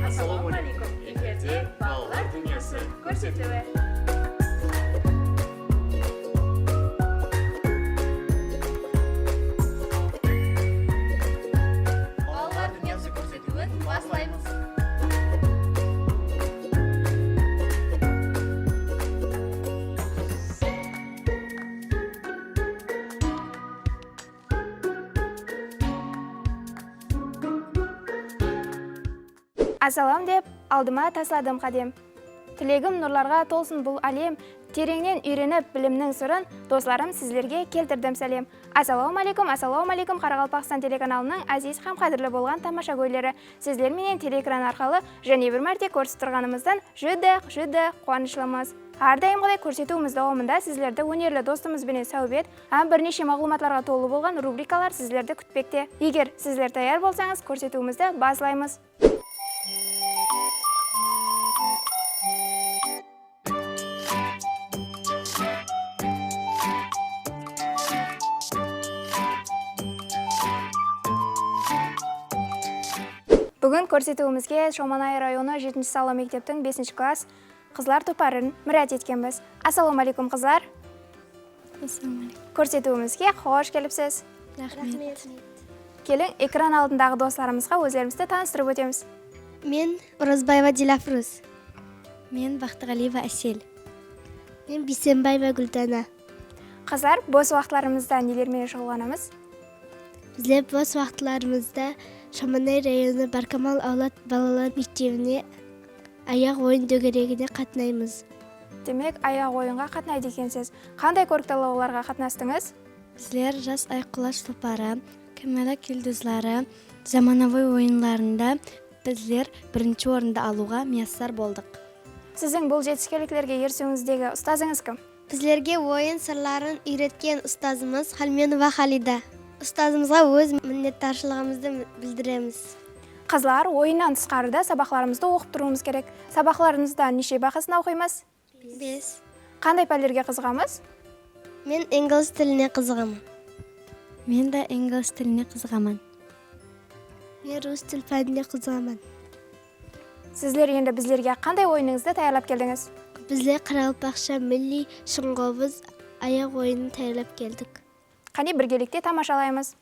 Assalomualaikum. Эфирде Балалар Dünyası көрсетуі. Балалар Dünyası көрсетуін бастаймыз. Ассалам деп алдыма тасладым қадем. Тілегім нұрларға толсын бұл әлем. Тереңнен үйреніп білімнің сырын, достарым сіздерге келтірдім сәлем. Ассалаумалейкум, Қарақалпақстан телеканалының әзиз һәм қадірлі болған тамаша көйлері. Сіздер менен телеэкран арқылы және бір мәрте көрсетіп тұрғанымыздан жүді қуанышлымыз. Әрдайымғыдай көрсетуіміз дауамында сіздерді өнерлі достымызбенен сәубет, бірнеше мағлұматларға толы болған рубрикалар сіздерді күтпекте. Егер сіздер таяр болсаңыз, көрсетуімізді бастаймыз. Бүгін көрсетуімізге Шоманай районы 7-ші сала мектептің 5-ші класс қызлар топарын мұрат еткенбіз. Ассалаумалейкум қызлар. Көрсетуімізге қош келіпсіз. Рахмет. Келің, экран алдындағы достарымызға өздерімізді таныстырып өтеміз. Мен Оразбаева Диляфрус. Мен Бақтығалиева Әсел. Мен Бисенбаева Гүлдана. Қызлар, бос уақытларымызда нелермен шұғылданамыз? Біздер бос уақытларымызда Шоманай районы Баркамал аулат балалар мектебіне аяқ ойын дөңгелегіне қатынаймыз. Демек, аяқ ойынға қатынайды екенсіз. Қандай көрікталауларға қатынастыңыз? Біздер жас айқұлаш тұлпары, кәмелік йылдызлары, заманауи ойынларында біздер бірінші орынды алуға мияссар болдық. Сіздің бұл жетістіктерге ерсеңіздегі ұстазыңыз кім? Біздерге ойын сырларын үйреткен ұстазымыз Халменова Халида. Ұстазымызға өз minnettarçılığımızды білдіреміз. Қызлар, ойыннан тысқарыда сабақларымызды оқып тұруымыз керек. Сабақларымызда неше бақысына оқимыз? 5. Қандай пәндерге қызығамыз? Мен инглиз тіліне қызығамын. Мен де инглиз тіліне қызығамын. Мен рус тіл пәніне қызығамын. Сіздер енді біздерге қандай ойыныңызды таярлап келдіңіз? Біздер Қарақалпақша милли шыңғобыз аяқ ойынын таярлап келдік. Қане біргелікте тамашалаймыз.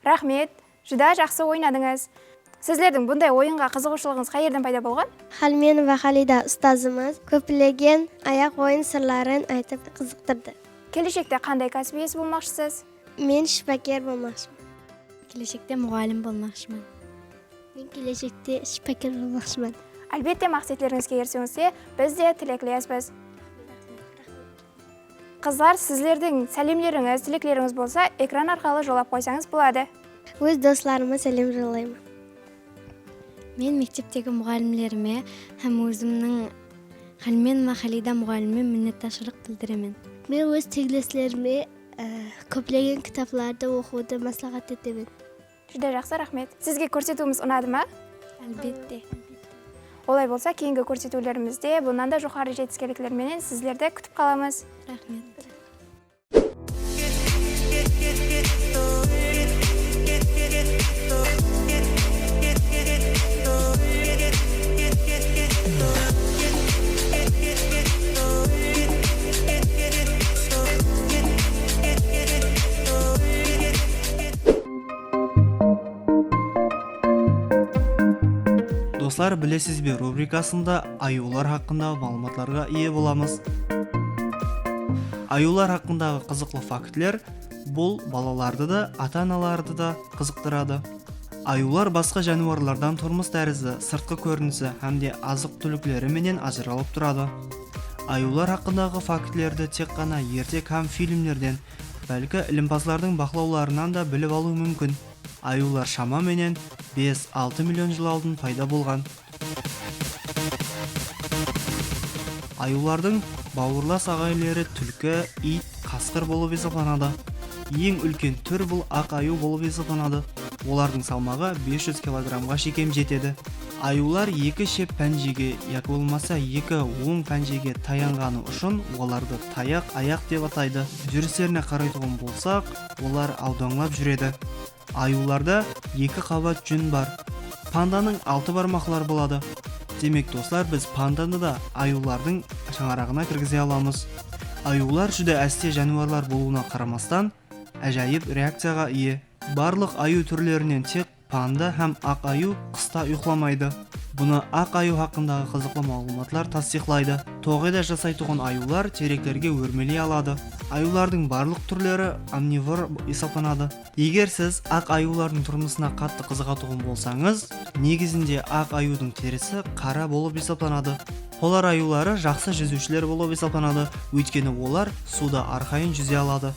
Рахмет, жүда жақсы ойнадыңыз. Сіздердің бұндай ойынға қызығушылығыңыз қай жерден пайда болған? Халменова Халида ұстазымыз көптеген аяқ ойын сырларын айтып қызықтырды. Келешекте қандай кәсіп иесі болмақшысыз? Мен шипакер болмақшымын. Келешекте мұғалім болмақшымын. Мен келешекте шипакер болмақшымын. Әлбетте мақсатларыңызға ерсеңізде біз де тілектеспіз. Қыздар, сіздердің сәлемдеріңіз, тілектеріңіз болса, экран арқылы жолап қойсаңыз болады. Өз достарыма сәлем жолдаймын. Мен мектептегі мұғалімдеріме һәм өзімнің Халменова Халида мұғаліміме миннетташылық білдіремін. Мен өз тегілесілеріме көптеген кітапларды оқуды маслихат етемін. Жүде жақсы, рахмет. Сізге көрсетуіміз ұнады ма? Әлбетте. Олай болса, кейінгі көрсетулерімізде бұнан да жоғары жетістіктерменен сіздерді күтіп қаламыз. Рахмет. Достар, білесіз бе, рубрикасында аюлар хақындағы мағлұматларға ие боламыз. Аюлар хақындағы қызықты фактілер бұл балаларды да, ата-аналарды да қызықтырады. Аюлар басқа жануарлардан тұрмыс тәрізді, сыртқы көрінісі һәмде азық-түліклері менен ажыралып тұрады. Аюлар хақындағы фактілерді тек қана ертек һәм фильмдерден, бәлкі ілімпазлардың бақылауларынан да біліп алу мүмкін. Аюлар шамаменен 5-6 миллион жыл алдын пайда болған. Аюлардың бауырлас ағайлары түлкі, ит, қасқыр болып есептелінеді. Ең үлкен түр бұл ақ аю болып есептелінеді. Олардың салмағы 500 килограммға шекем жетеді. Аюлар екі шеп пәнжеге, яки болмаса екі оң пәнжеге таянғаны үшін оларды таяқ аяқ деп атайды. Жүрістеріне қарайтын болсақ, олар аудаңлап жүреді. Аюларда екі қабат жүн бар. Панданың 6 бармақлар болады. Демек достар, біз панданы да аюлардың шаңырағына кіргізе аламыз. Аюлар жүде әсте жануарлар болуына қарамастан, әжайып реакцияға ие. Барлық аю түрлерінен тек панда һәм ақ аю қыста ұйқыламайды. Бұны ақ аю хақындағы қызықты мағлұматлар тасдиқлайды. Тоғайда жасайтын аюлар теректерге өрмелей алады. Аюлардың барлық түрлері омнивор есептелінеді. Егер сіз ақ аюлардың тұрмысына қатты қызығатын болсаңыз, негізінде ақ аюдың терісі қара болып есептелінеді. Полар аюлары жақсы жүзушілер болып есептелінеді, өйткені олар суда арқайын жүзе алады.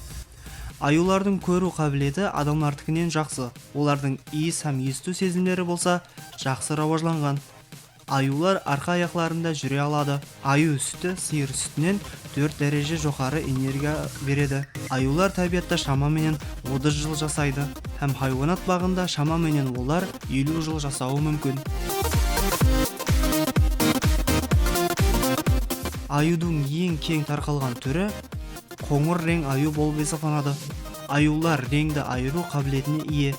Аюлардың көру қабілеті адамдардыкінен жақсы. Олардың иіс һәм есту сезімдері болса, жақсы рауажланған. Аюлар арқа аяқларында жүре алады. Аю сүті сиыр сүтінен 4 дәреже жоғары энергия береді. Аюлар табиғатта шамаменен 30 жыл жасайды, һәм хайуанат бағында шамаменен олар 50 жыл жасауы мүмкін. Аюдың ең кең тарқалған түрі қоңыр рең аю болып есептелінеді. Аюлар реңді айыру қабілетіне ие.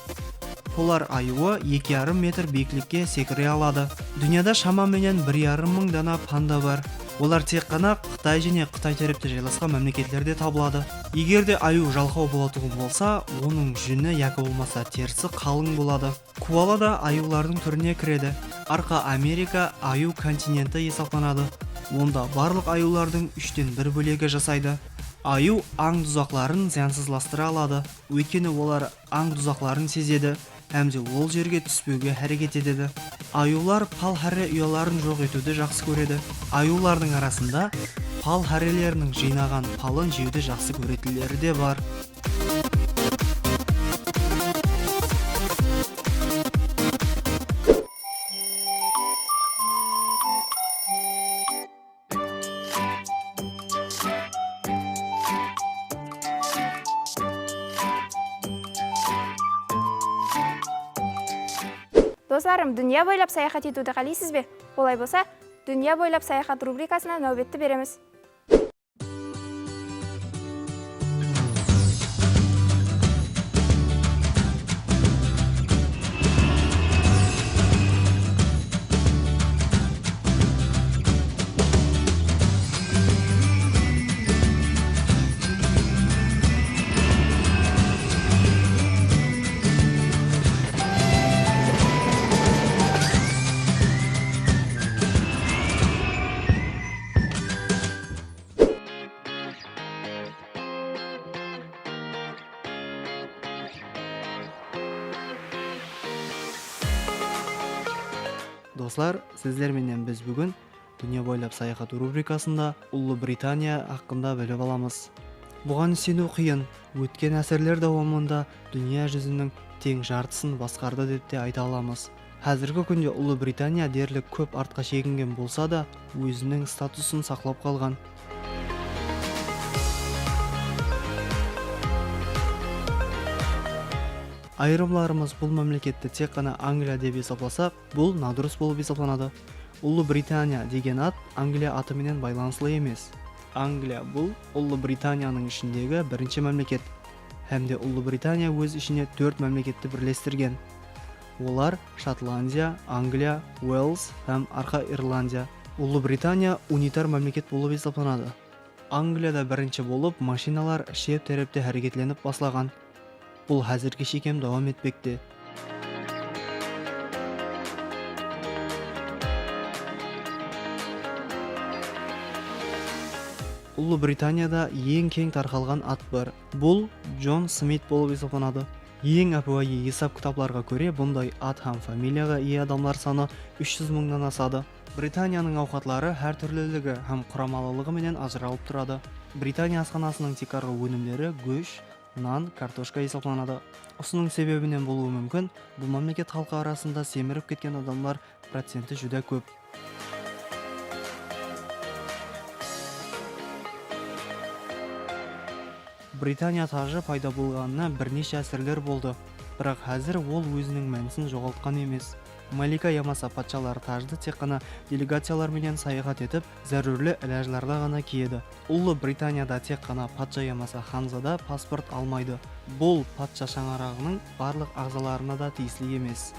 Полар аюы 2,5 метр биіктікке секіре алады. Дүнияда шамаменен 1,5 мың дана панда бар. Олар тек қана Қытай және Қытай төрепте жайласқан мемлекеттерде табылады. Егер де аю жалқау болатын болса, оның жүні яки болмаса терісі қалың болады. Куала да аюлардың түріне кіреді. Арқа Америка аю континенті есептелінеді. Онда барлық аюлардың 3-тен 1 бөлегі жасайды. Аю аң тұзақларын зиянсызластыра алады, өйткені олар аң тұзақларын сезеді, әмде ол жерге түспеуге әрекет етеді. Аюлар пал хәрре ұяларын жоқ етуді жақсы көреді. Аюлардың арасында пал хәррелерінің жинаған палын жеуді жақсы көретіндері де бар. Достарым, дүния бойлап саяхат етуді қалайсыз бе? Олай болса, дүния бойлап саяхат рубрикасына нәубетті береміз. Достар, сіздер менен біз бүгін Дүния бойлап саяхат рубрикасында Ұлы Британия хақында біліп аламыз. Бұған сену қиын. Өткен әсірлер давамында дүния жүзінің тең жартысын басқарды деп те айта аламыз. Қазіргі күнде Ұлы Британия дерлік көп артқа шегінген болса да, өзінің статусын сақлап қалған. Айырымларымыз бұл мемлекетті тек қана Англия деп есептасақ, бұл надұрыс болып есептелінеді. Ұлы Британия деген ат Англия атымен байланыслы емес. Англия бұл Ұлы Британияның ішіндегі бірінші мемлекет. Хәмде Ұлы Британия өз ішіне 4 мемлекетті бірлестірген. Олар Шотландия, Англия, Уэльс һәм Арқа Ирландия. Ұлы Британия унитар мемлекет болып есептелінеді. Англияда бірінші болып машиналар шеп терепте әрекетленіп баслаған. Бұл хәзірге шекем давам етпекте. Ұлы Британияда ең кең тарқалған ат бар. Бұл Джон Смит болып есептелінеді. Ең әпуайы есап кітапларға көре, бұндай ат һәм фамилияға ие адамлар саны 300 мыңнан асады. Британияның ауқатлары һәр түрлілігі һәм құрамалылығы менен ажыралып тұрады. Британия асханасының текарғы өнімдері гөш, нан, картошка есептелінеді. Осының себебінен болуы мүмкін, бұл мемлекет халқы арасында семіріп кеткен адамдар проценті жүдә көп. Британия тажы пайда болғанына бірнеше әсірлер болды, бірақ қазір ол өзінің мәнісін жоғалтқан емес. Малика ямаса патшалар тажды тек қана делегациялар менен саяхат етіп, зәрурлі іләжларда ғана киеді. Ұлы Британияда тек қана патша ямаса ханзада паспорт алмайды. Бұл патша шаңырағының барлық ағзаларына да тиесілі емес.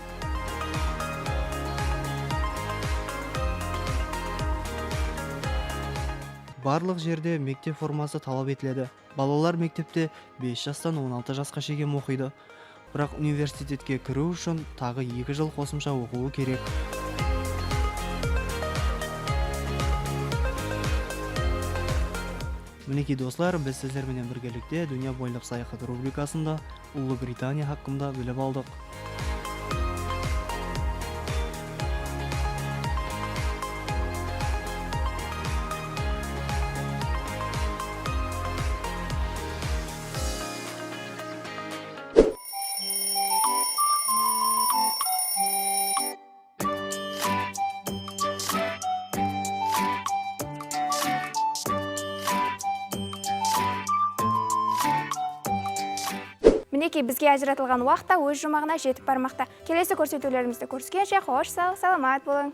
Барлық жерде мектеп формасы талап етіледі. Балалар мектепте 5 жастан 16 жасқа шейін оқиды. Бірақ университетке кіру үшін тағы 2 жыл қосымша оқуы керек. Мінекей достар, біз сіздермен біргелікте Дүния бойлап саяхат рубрикасында Ұлы Британия хақында біліп алдық. Мінекей бізге ажыратылған уақытта өз жұмағына жетіп бармақта. Келесі көрсетулерімізді көріскенше, хош сау, саламат болың.